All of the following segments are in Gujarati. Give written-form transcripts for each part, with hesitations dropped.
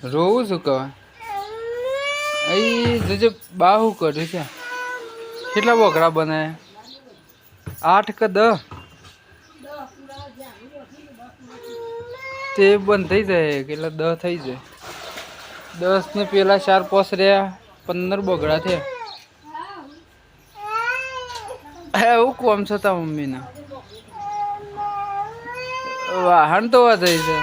રોવું શું કહે અહીં જોજે બાહુ કર્યું છે કેટલા બોકડા બનાવ્યા 8 કે 10 તે બંધ થઈ જાય કેટલા 10 થઈ જાય 10 ને પેલા 4 પોસ રહ્યા 15 બોકડા થયા એવું કોમ છો તા મમ્મીના વાહન તો થઈ છે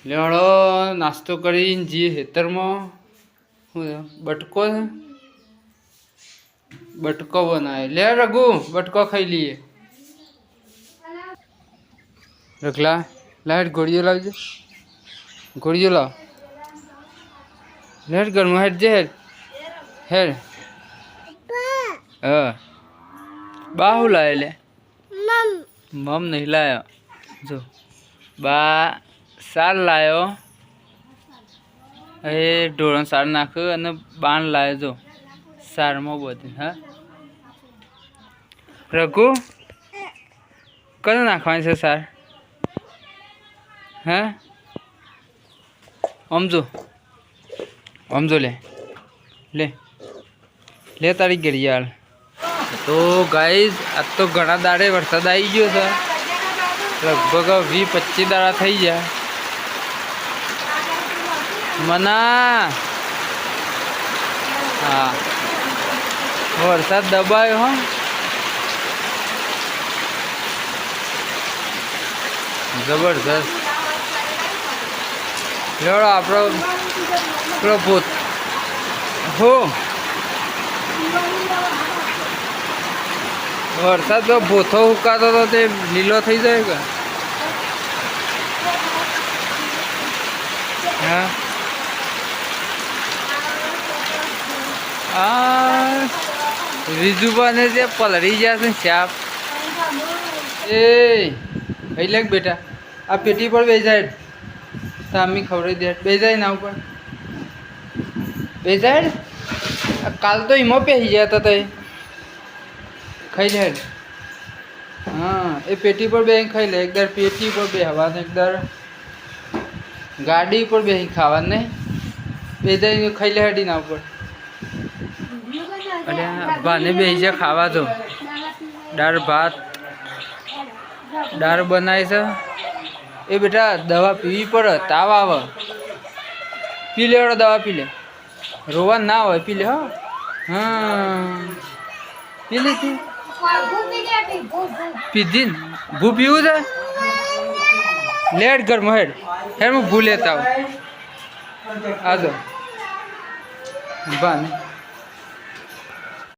લેવડો નાસ્તો કરીને જઈએ ખેતરમાં બટકો છે બટકો બનાવે લે રઘુ બટકો ખાઈ લઈએ રખલા લાઈટ ગોળીઓ લાવજે ગોળીઓ લાવ લેટ ઘરમાં હેડ જે હેડ હા બાહુ લાવે લે મમ નહીં લાયો જો બા સાર લાયો એ ઢોરણ સાર નાખ્યું અને બાણ લાવ્યો જો સારમાં બધું હા રઘુ કયું નાખવાની છે સાર હા સમજો લે લે લે તારી ઘડિયાળ તો ગાઈઝ આજ તો ઘણા દાડે વરસાદ આવી ગયો છે લગભગ 20-25 દાડા થઈ ગયા મના હા વરસાદ દબાયો હો જબરદસ્ત લેવડો આપણો પેલો ભૂત હો વરસાદ તો ભૂથો ઉકાતો તો તે લીલો થઈ જાય કે હા રીજુબાને જે પલળી ગયા છે ચાપ એ અહીં લેખ બેટા આ પેટી પર બેસાડ તામી ખવડાવી દે બેસાય ના ઉપર બેસાડ કાલ તો એમાં પહેરી ગયા હતા તઈ ખાઈ લે હા એ પેટી પર બે ખાઈ લે એકદર પેટી પર બે હવાનું એકદર ગાડી પર બે ખાવાનું નહીં બેસાઈ ખાઈ લે હેડી ના ઉપર અરે ભાને બે છે ખાવા તો દાળ ભાત દાળ બનાવી છે એ બેટા દવા પીવી પડે તાવ આવે પી લે દવા પી લે રોવા ના હોય પી લે હો હા પી લીધી પીધી ને ભૂ પીવું છે લેટ ઘરમાં હેડ હેડ હું ભૂ લેતા આવું આ દો બા ને